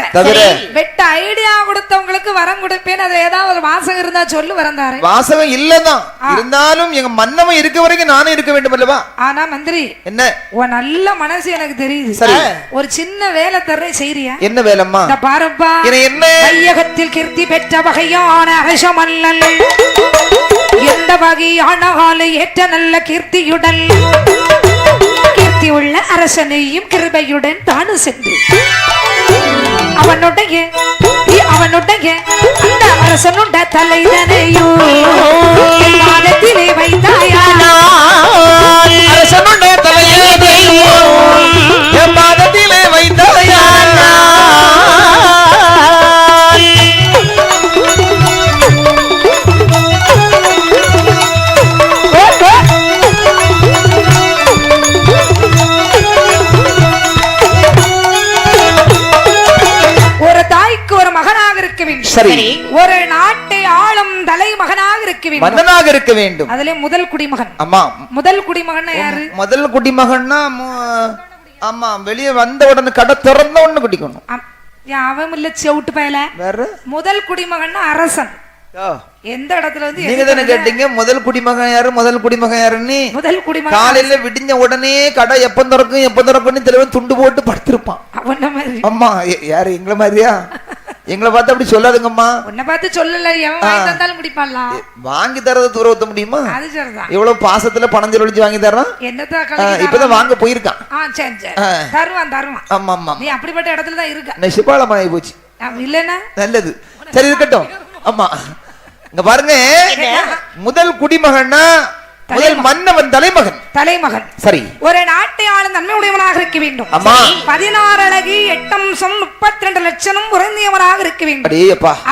வெட்ட ஐடியா கொடுத்தவங்களுக்கு வரம் கொடுப்பேன். அது ஏதாவது ஒரு வாசகம் இருந்தா சொல்லு, வரந்தாரு. வாசகம் இல்லதான், இருந்தாலும் எங்க மன்னவன் இருக்க வரைக்கும் நானும் இருக்க வேண்டும் அல்லவா? ஆனா மந்திரி, என்ன உன் நல்ல மனசு எனக்கு தெரியுது. சரி, ஒரு சின்ன வேலை தர்றேன், செய்றியா? என்ன வேலைம்மா? பாருப்பா, என்ன வையகத்தில் கீர்த்தி பெற்ற வகையான அரசமல்லல் எந்த வகையான ஆளு ஏற்ற நல்ல கீர்த்தியுடன் கீர்த்தி உள்ள அரசனையும் கிருபையுடன் தானு சென்று அவனுடைய அந்த அரசனுடைய தலைதனையும் பாதத்திலே வைத்தாயானா அரசனுடைய தலையையும் பாதத்திலே வைத்தாயானா சரி, ஒரு நாட்டை ஆளும் தலைமகனாக இருக்க வேண்டும், மன்னனாக இருக்க வேண்டும். அதிலே முதல் குடிமகன். ஆமா, முதல் குடிமகன் யாரு? முதல் குடிமகன்னா ஆமா, வெளியே வந்த உடனே கடை திறந்த உடனே குடிக்கணும். அவன் இல்ல செவுட்டு பயல. வேற முதல் குடிமகன் அரசன். எந்த இடத்துல வந்து நீங்க தானே கேட்டீங்க முதல் குடிமகன் யாரு, முதல் குடிமகன் யாருன்னு? முதல் குடிமகன் காலையில விடிஞ்ச உடனே கடை எப்ப திறக்கும் எப்ப திறக்கும்னு தலைவன் துண்டு போட்டு படுத்திருப்பான். அவன மாதிரி. அம்மா யாரு எங்களை மாதிரியா? எங்களை பார்த்து அப்படி சொல்லாதுங்கம்மா. உன்னை பார்த்து சொல்லல, எவன் வாங்கி தந்தாலும் குடிப்பான்ல. வாங்கி தரது தூர ஊத்த முடியுமா? அது சரிதான். எவ்வளவு பாசத்துல பணம் செலவழிச்சு வாங்கி தர்றான். என்னதான் இப்பதான் வாங்க போயிருக்கான். சரி சரி, தருவான் தருவான். ஆமா ஆமா, நீ அப்படிப்பட்ட இடத்துல தான் இருக்க. நான் சிபாலமாயி போச்சு இல்லன்னா நல்லது. சரி இருக்கட்டும். ஆமா, இங்க பாருங்க, முதல் குடிமகன்னா முதல் மன்னவன் தலைமகன். சரி, ஒரு நாட்டை ஆளும் தன்மை உடையவனாக இருக்க வேண்டும். 16 அழகு 8 அம்சம் 32 லட்சணம் உறைந்தியவனாக இருக்க வேண்டும்.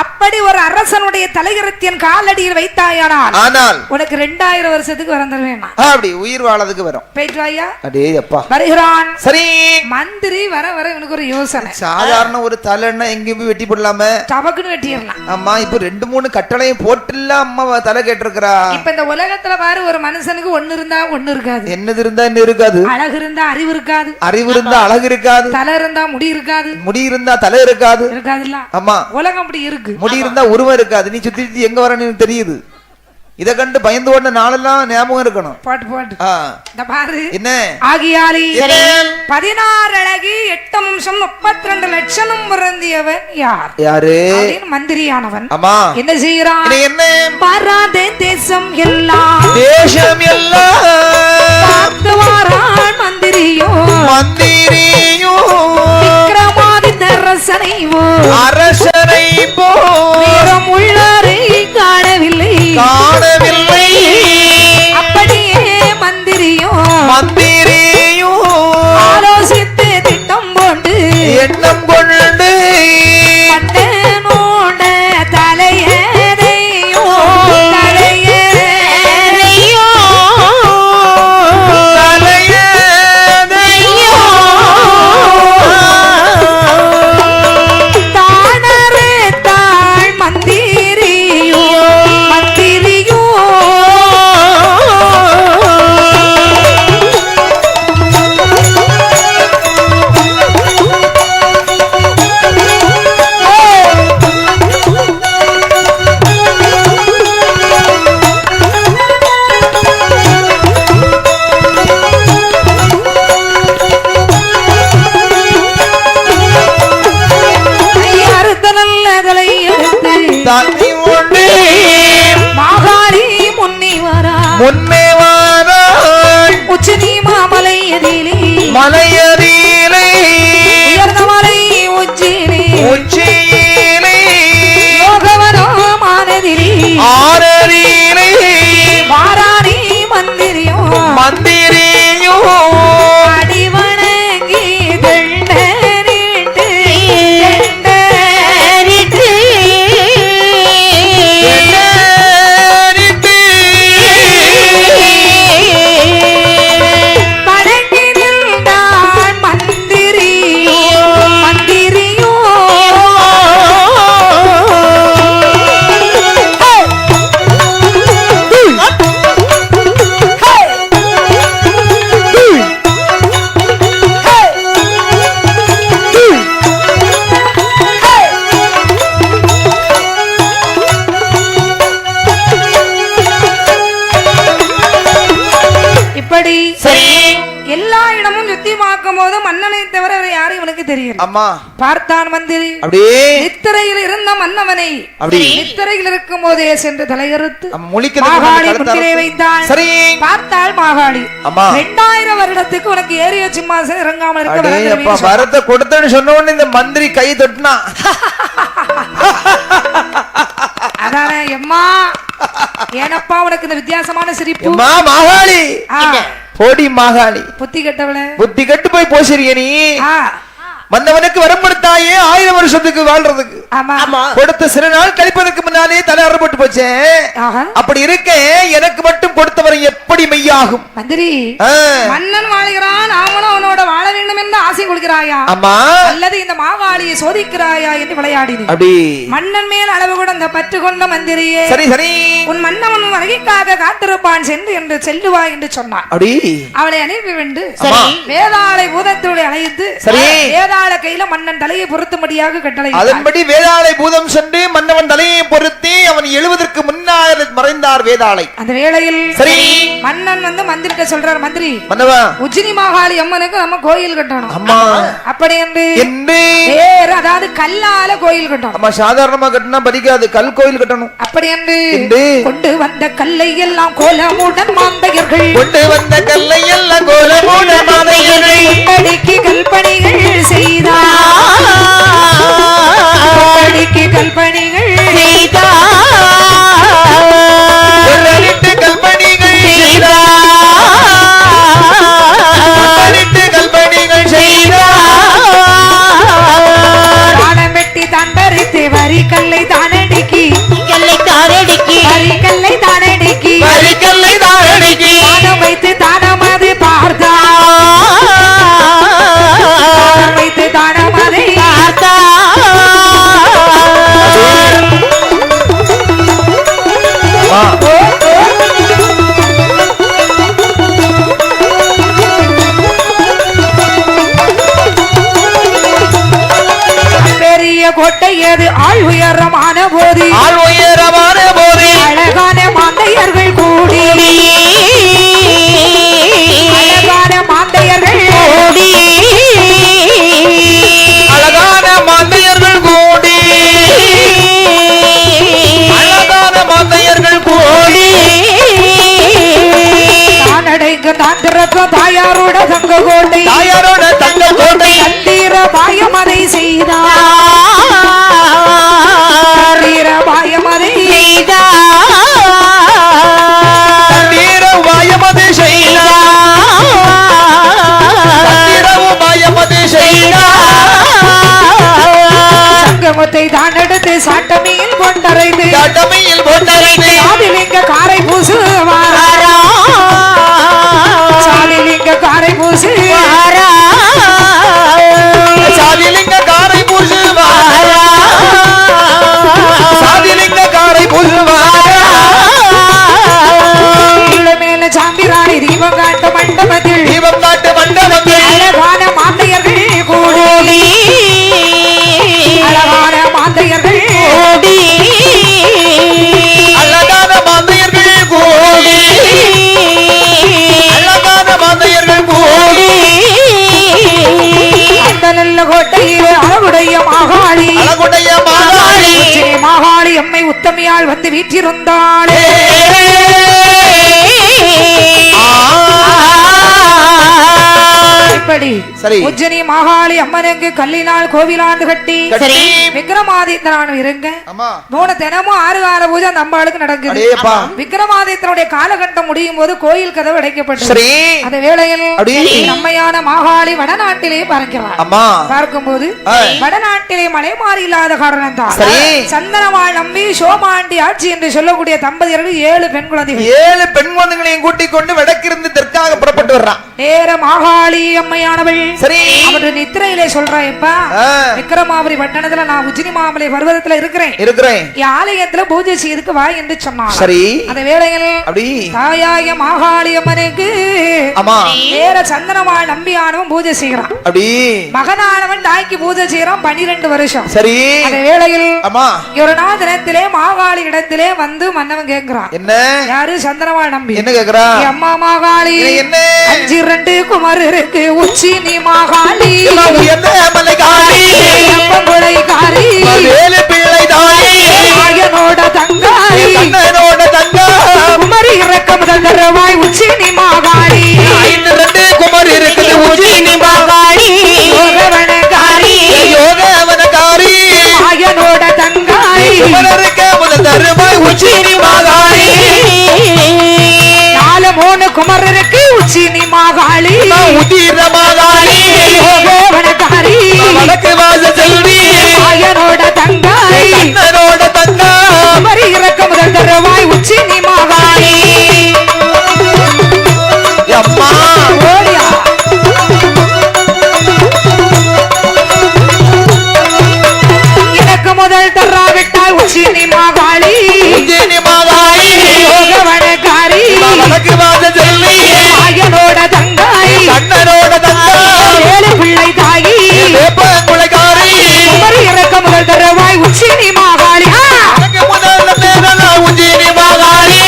அப்படி ஒரு அரசனுடைய தலைகரத்தின் காலடியில் வைத்தாயானால் உனக்கு 2000 வருஷத்துக்கு வரம் தருவேன். அப்படி உயிர் வாழறதுக்கு வரும். போயிட்டு வாயா. அடே அப்பா வருகிறான். சரி, மந்திரி வர இவனுக்கு ஒரு யோசனை. சாதாரண ஒரு தலைன்னா எங்கேயும் போய் வெட்டி போடலாமே, சபக்குன்னு வெட்டிடலாம். ஆமா, இப்ப 2-3 கட்டளையும் போட்டுல அம்மா தலை கேட்டிருக்கிறா. இப்ப இந்த உலகத்துல பாரு, ஒரு மனுஷனுக்கு ஒண்ணு இருந்தா ஒண்ணு இருக்காது. என்னது இருந்தா என்ன இருக்காது? அழகு இருந்தா அறிவு இருக்காது. அறிவு இருந்தா அழகு இருக்காது. தலை இருந்தா முடி இருக்காது. முடி இருந்தா தலை இருக்காது. இருக்காதுல்ல. ஆமா, உலகம் அப்படி இருக்கு. முடி இருந்தா உருவம் இருக்காது. நீ சுத்தி சுத்தி எங்க வரன்னு தெரியுது. இத கண்டு பயந்து ஓடின நாளெல்லாம் ஞாபகம் இருக்கணும். பாட்டு இந்த பாரு என்ன ஆகியாலி 16 அழகு 8 அம்சம் 32 லட்சணம் பிறந்தியவன் யாரு? மந்திரியானவன். ஆமா, என்ன செய்யறான்? என்ன பாராதே தேசம் எல்லாம் பார்த்து வாரான் மந்திரியோ விக்ரமாதித்த அரசனை போ வீரம் உள்ளாரை காணவில்லை. அப்படியே மந்திரியும் ஆலோசித்து திட்டம் போட்டு எண்ணம் கொண்டு மன்னனோட தலையதையோ தானறுத்தாள் மந்திரியோ மாகாளி முன்னே வாராள். உச்சினி மாமலையதிலே உயர்ந்த மலை உச்சியிலே யோகவனோ மானதிலே வாராணி மந்திரியோ அடிவணங்கி தண்டனிட்டு எல்லா இடமும் யுத்தியமாக்கும் போது மன்னனை தவிர யாரும் இவனுக்கு தெரியும். அம்மா பார்த்தான் மந்திரி. அப்படியே நித்திரையில் இருந்த மன்னவனை நித்திரையில் இருக்கும் போதே சென்று தலையறுத்து மாகாளி முன்னிலே வைத்தான். சரி, பார்த்தாள் மாகாளி. 2000 வருடத்துக்கு உனக்கு ஏறிய சிம்மாசனம் இறங்காமல் இருக்க வரத்தை கொடுத்தேன்னு சொன்ன உடனே இந்த மந்திரி கை தொட்டினா அதானே எம்மா ஏனப்பா உனக்கு இந்த வித்தியாசமான சிரிப்பு? மாகாளி போடி மாகாளி, புத்தி கெட்டவளே, புத்தி கெட்டு போய் போசிறிய நீ. மன்னவனுக்கு வரம் கொடுத்தாயே 1000 வருஷத்துக்கு வாழ்றதுக்கு. கொடுத்த சில நாள் கழிப்பதற்கு முன்னாலே தலை அறுபட்டு போச்சேன். அப்படி இருக்க எனக்கு மட்டும் கொடுத்தவரை எப்படி மெய்யாகும்? மந்திரி, மன்னன் வாழ்கிறான், அவனும் அவனோட வாழ வேண்டும் என்று ஆசை கொள்கிறாயா? ஆமா, அல்லது இந்த மாகாளியை சோதிக்கிறாயா என்று விளையாடினேன். அப்படி மன்னன் மேல் அளவு கூட அந்த பற்று கொண்ட மந்திரியே, சரி சரி, உன் மன்னவன் வருகைக்காக காத்திருப்பான் சென்று என்று செல்லுவா என்று சொன்னான். அப்படி அவளை அனுப்பி வென்று வேதாளை பூதத்தோடு அழைத்து வேதாள கையில மன்னன் தலையை பொருத்தும்படியாக கட்டளை. அதன்படி வேதாளை பூதம் சென்று மன்னவன் தலையை பொருத்தி அவன் எழுவதற்கு முன்னால் மறைந்தார்கள். வைத்தார் வேதாளை. அந்த வேளையில் சரி மன்னன் வந்து மந்திரிட்ட சொல்றார், மந்திரி மன்னவா உஜ்ஜினி மாகாளி அம்மனுக்கு நம்ம கோயில் கட்டணும். அம்மா அப்படி என்று வேற அதாவது கல்லால கோயில் கட்டணும். அம்மா சாதாரணமா கட்டினா பதிக்காது, கல் கோயில் கட்டணும். அப்படி என்று கொண்டு வந்த கல்லை எல்லாம் கோலமுடன் மாந்தையர்கள் கொண்டு வந்த கல்லை எல்லாம் கோலமுடன் மாந்தையர்கள் கல்படிக்கு கல்பணிகள் செய்தார், கல்படிக்கு கல்பணிகள் செய்தார், கல்பணிகள் செய்தார், கல்பணிகள் செய்தார். தானம் வெட்டி தான் பறித்து வரி கல்லை தானடிக்கி கல்லை தானடிக்கி வரி கல்லை தானடிக்கி வரி கல்லை தானடிக்கி தானம் வைத்து தானம் அது பார்த்தார், வைத்து தானம் அதை பார்த்தார். பெரிய கோட்டையது ஆள் உயரமான போது, ஆள் உயரமான போது அழகான மாந்தையர்கள் கூடி, அழகான மாந்தையர்கள் கூடி, அழகான மாந்தையர்கள் கூடி, அழகான மாந்தையர்கள் கூடி தானடைங்க தான் திறக்கும் தாயாரோட தங்க கோட்டை, தாயாரோட தங்க கோட்டை தந்தீர பாயம் அதை செய்தார், தந்தீர பாயம் அதை செய்தார், தண்ணீர வாயமது செய்தார், தண்ணீரவு வாயமது செய்தார். சங்கமத்தை தான் எடுத்து சாட்டமையில் கொண்டரைந்து, சாட்டமையில் கொண்டரைந்து சாதிலிங்க காரை பூசுவாரா, சாதிலிங்க காரை பூசுவாரா, சாதிலிங்க காரை பூசுவாரா, சாதிலிங்க காரை பூசுவாரா. மேல சாம்பிராணி தீபம் காட்டு மண்டபத்தில், தீபம் காட்டு மண்டபத்தில் அழகான மாந்தையர்கள் கூடி, அழகான மாந்தையர்கள் கூடி, அழகான மாந்தையர்கள் கூடி, அழகான மாந்தையர்கள் கூடி அந்த நல்ல கோட்டையில் அழகுடைய மாகாளி, அழகுடைய மாகாளி மாகாளி அம்மை உத்தமியால் வந்து வீற்றிருந்தாளே. இப்படி சரி உஜ்ஜினி மாகாளி அம்மனுக்கு கல்லினால் கோவிலாண்டு கட்டி கட்டி விக்ரமாதித்தனான இருங்க அம்மா மூணு தினமும் 6 கால பூஜை அந்த அம்பாளுக்கு நடக்குது. அடேப்பா விக்ரமாதித்தனுடைய காலகட்டம் முடியும் போது கோயில் கதவு அடைக்கப்பட்டது. சரி அந்த வேளையில் அப்படியே நம்மையான மாகாளி வடநாட்டிலே பார்க்கிறார். அம்மா பார்க்கும்போது வடநாட்டிலே மலை மாறி இல்லாத காரணம் தான் சரி சந்தனவாள் நம்பி சோமாண்டி ஆட்சி என்று சொல்லக்கூடிய தம்பதியர்கள் 7 பெண் குழந்தைகள் 7 பெண் குழந்தைகளையும் கூட்டிக் கொண்டு வடக்கிருந்து தெற்காக புறப்பட்டு வர்றான். நேர மாகாளி அம்மையானவள் சரி அவரு நித்திரையிலே சொல்றாயப்பா, விக்ரமாபுரி பட்டணத்துல நான் உஜ்ஜினி மாமலை பர்வதத்துல இருக்கிறேன், ஆலயத்துல பூஜை செய்துக்கு வா என்று சொன்னான். சரி அந்த வேளையில் அப்படி தாயாய மாகாளி அம்மனுக்கு நேர சந்தனவாள் நம்பியானவன் பூஜை செய்யறான். அப்படி மகனானவன் தாய்க்கு பூஜை செய்யறான் 12 வருஷம். சரி அந்த வேளையில் அம்மா ஒரு நாள் தினத்திலே மாகாளி இடத்திலே வந்து மன்னவன் கேட்கிறான். என்ன யாரு? சந்தனவாள் நம்பி. என்ன கேக்குறா? அம்மா மாகாளி என்ன 5 குமர் இருக்கு உச்சி நீ மாகாளி காரி வேலு பிள்ளை தாயி ஆயனோட தங்காரி கண்ணனோட தங்கா குமரி இறக்கம் தந்தரவாய் உச்சி நீ மாகாளி 2 குமர் இருக்குது உச்சி நீ மாகாளி யோகவனகாரி யோகவனகாரி ஆயனோட தங்காரி குமரருக்க முதல் தருவாய் உச்சி நீ மாகாளி 4 குமர் இருக்கு உச்சி நீ மாகாளி உதிர மாகாளி யோகவனகாரி வடக்கு வாச செல்வி ஆயனோட தங்காரி கண்ணனோட தங்கா குமரி இறக்கம் முதல் தருவாய் உச்சி நீ மாகாளி. அம்மா ஓடியா எனக்கு முதல் தராவிட்டால் உச்சி நீ மாகாளி யோகவனகாரி வடக்கு வாச செல்வி ஆயனோட தங்காய் கண்ணனோட தங்கா 7 பிள்ளை தாயி வேப்பங்குளைக்காரி குமரி இறக்கம் முதல் தருவாய் உச்சி நீ மாகாளி. முதல்ல பேரனா உச்சி நீ மாகாளி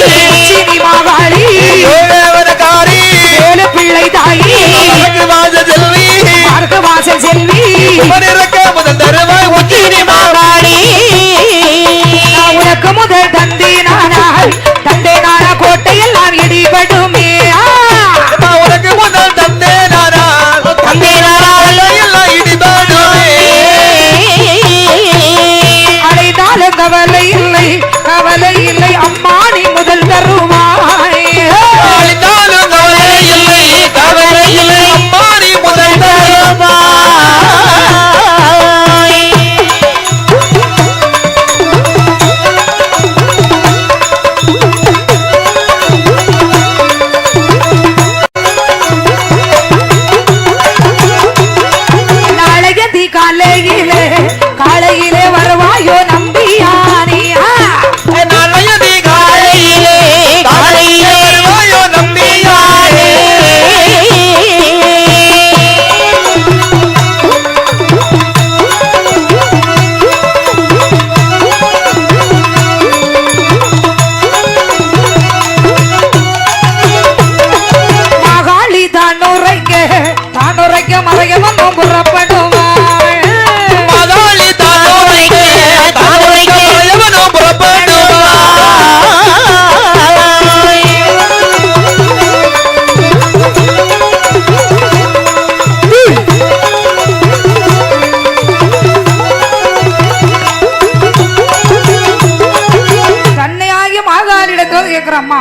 கேட்கிற அம்மா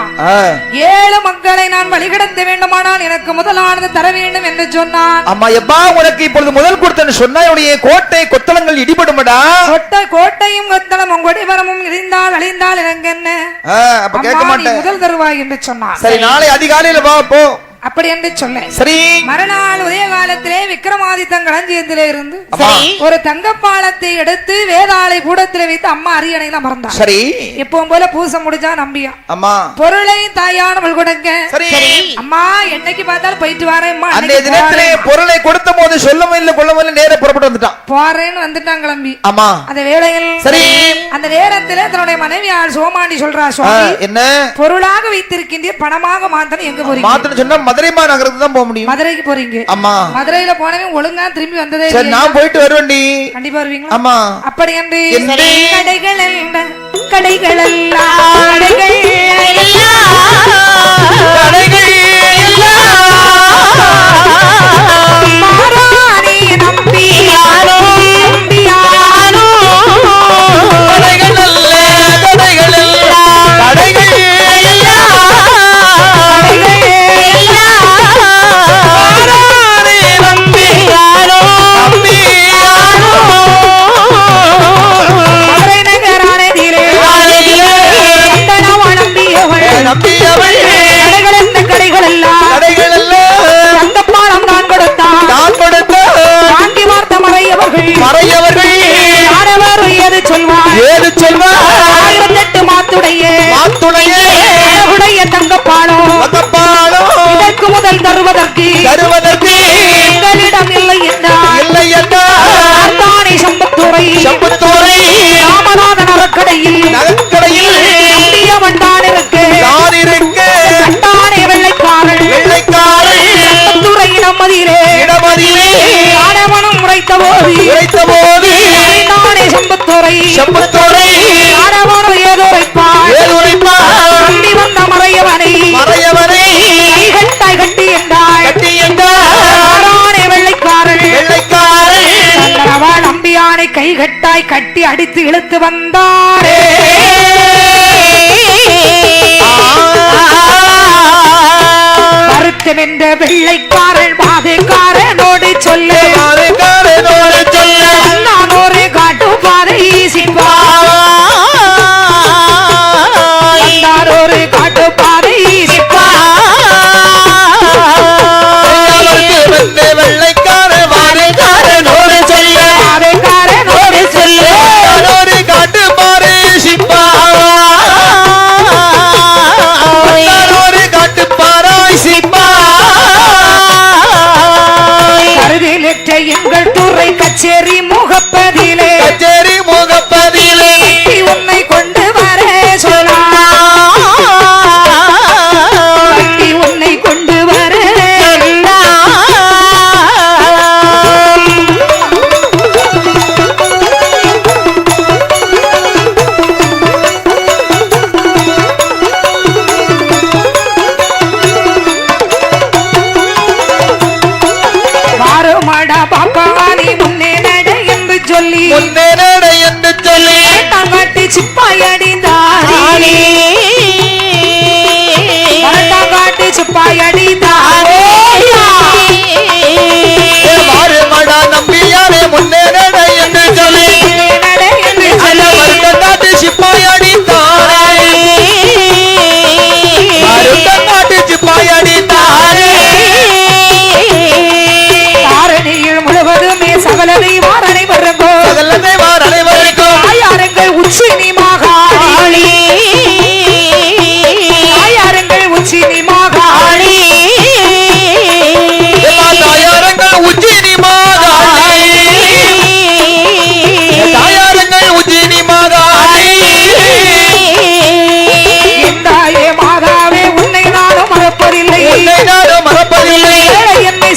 7 மக்களை நான் வழிகடத்த வேண்டுமானால் எனக்கு முதலானது தர வேண்டும் என்று சொன்னான். அம்மா எப்பா உனக்கு இப்பொழுது முதல் கொடுத்தேன்னு சொன்னா என்னுடைய கோட்டை கொத்தளங்கள் இடிபடுமடா. கோட்டையும் கொத்தளமும் கொடிமரமும் இடிந்தால் அழிந்தால் எனக்கு என்ன? அப்ப கேட்க மாட்டேன். முதல் தருவாய் என்று சொன்னான். சரி நாளை அதிகாலையில வா போ அப்படி என்று சொல்ல சரி. மறுநாள் உதய காலத்திலே விக்ரமாதித்தன் களஞ்சியத்திலே இருந்து ஒரு தங்கப்பாலத்தை எடுத்து வேதாளை கூடத்திலே வைத்து அம்மா அரியணையில மறந்தார். சரி எப்பவும் போல பூசை முடிஞ்சா நம்பியா அம்மா பொருளை தாயானவள் கொடுங்க. சரி அம்மா என்னைக்கு பார்த்தாலும் போயிட்டு வரேன்மா. அந்த தினத்திலே பொருளை கொடுத்த போது சொல்லவும் இல்லை கொள்ளவும் இல்லை நேர புறப்பட்டு வந்துட்டான். போறேன்னு வந்துட்டான் கிளம்பி. அம்மா அந்த வேளையில் சரி அந்த நேரத்திலே தன்னுடைய மனைவியார் சோமாண்டி சொல்றா, சுவாமி என்ன பொருளாக வைத்திருக்கின்ற பணமாக மாத்தணும் எங்க போறீங்க? மாத்தணும் சொன்னா மதுரை நகரத்துக்கு தான் போக முடியும். மதுரைக்கு போறீங்க? அம்மா மதுரையில போனவே ஒழுங்கா திரும்பி வந்ததே இல்லை. நான் போயிட்டு வருவேன்டி. கண்டிப்பா வருவீங்களா? அம்மா அப்படி என்று கடைகள் எல்லாம் கடைகள் எல்லாம் மாறானே நம்பியானோ நம்பியானோ கடைகள் எல்லாம் கடைகள் எல்லாம் கடைகள் முதல் தருவதற்கு எங்களிடம் இல்லை என்றார் சம்பத்துறை ராமநாதன் அறக்கடையில் வண்டான் இருக்கு கண்டானே வெள்ளைக்காரன் சம்பத்துறை இடமதியிலே ஆடவனும் உரைத்த போது நானே சம்பத்துறை ஆடவனும் ஏதோ வந்த மறையவனை கட்டி என்றாய் வெள்ளைக்காரன் நம்பியானை கைகட்டாய் கட்டி அடித்து இழுத்து வந்தாரே. வருத்தம் என்ற வெள்ளைக்காரன் பாதைக்காரனோடு சொல்லு நான் ஒரு காட்டு பாதை ஒரு காட்டு பாதை எங்கள் துறை கச்சேரி முகப்பதிலே உன்னை கொண்டு வர உன்னை கொண்டு வர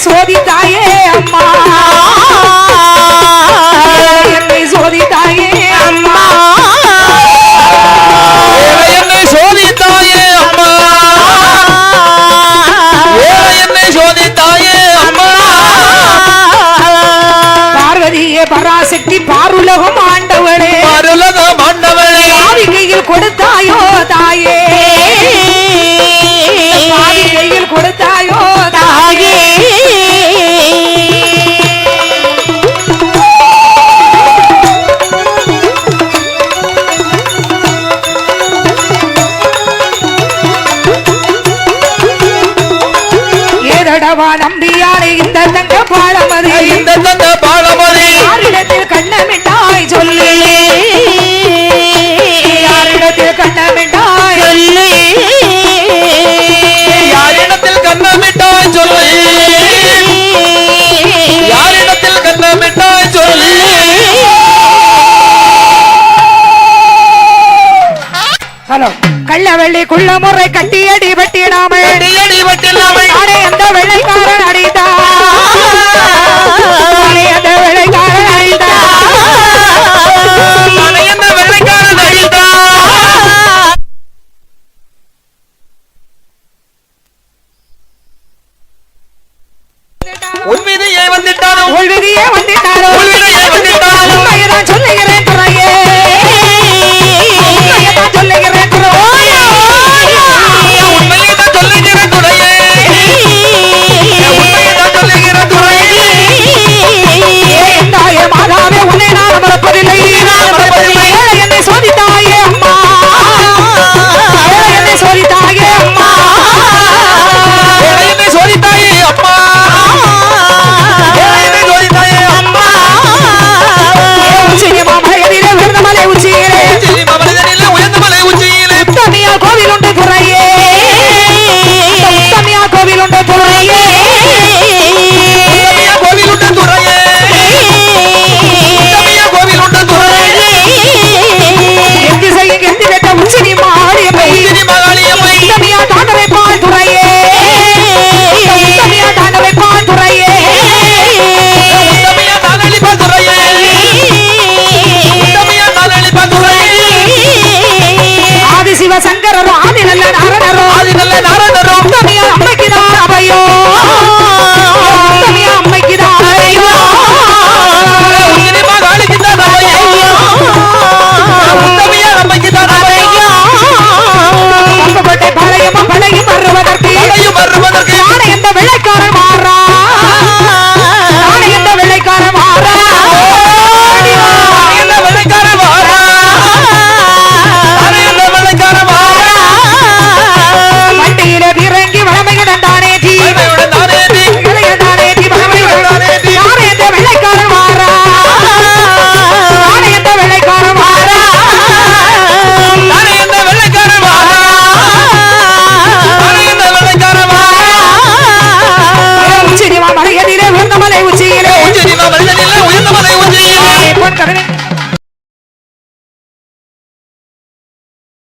சோதித்தாயே அம்மா என்னை சோதித்தாயே அம்மா என்னை சோதித்தாயே அம்மா என்னை சோதித்தாயே அம்மா பார்வதியே பராசக்தி பாருலகம் ஆண்டவளே பாருலகம் ஆண்டவளே ஆவிகையில் கொடுத்தாயோ தாயே ஆண்டவா நம்பியானே இந்த தங்க பாலமதி இந்த தங்க பாலமதி யாரிடத்தில் கண்ணமிட்டாய் சொல்லி யாரிடத்தில் கண்ணமிட்டாய் சொல்லி யாரிடத்தில் கண்ணமிட்டாய் சொல்லி யாரிடத்தில் கண்ணமிட்டாய் சொல்லி ஹலோ கள்ள வெள்ளி குள்ள முறை கட்டியடி வட்டிடாமல் நானே அந்த வெள்ளைக்காரன் அடித்தான் நானே அந்த வெள்ளைக்காரன் அடித்தான் நானே அந்த வெள்ளைக்காரன் அடித்தான் உள்விதியே வந்துட்டானோ உள்விதியே வந்துட்டானோ உள்விதியே வந்துட்டானோ உண்மையதான் சொல்லுகிறேன் துறையே உண்மையதான் சொல்லுகிறேன் துறையே உண்மையதான் சொல்லுகிறேன் துறையே உண்மையதான் சொல்லுகிறேன் துறையே தாயே மாதாவே உன்னை நான் மறப்பதில்லை என்னை சோதித்தாயே அம்மா என்னை சோதித்தாயே அம்மா என்னை சோதித்தாயே அம்மா என்னை சோதித்தாயே அம்மா உச்சினி மாமலையிலே உயர்ந்த மலை உச்சியிலே உச்சினி மாமலையிலே உயர்ந்த மலை உச்சியிலே உத்தமியா கோவில் உண்டு துறையே உத்தமியா கோவில் உண்டு துறையே உத்தமியா கோவில் உண்டு துறையே உத்தமியா கோவில் உண்டு துறையே எந்தி செய்யும் எந்தி வெட்ட உச்சினி மாரியம்மை உச்சினி மகாளியம்மை உத்தமியா தாண்டவை பால் துறையே உத்தமியா தாண்டவை பால் துறையே உத்தமியா தானளிப்பா துறையே உத்தமியா தானளிப்பா துறையே ஆதி சிவ சங்கரர் ஆதி நல்ல நாரணர்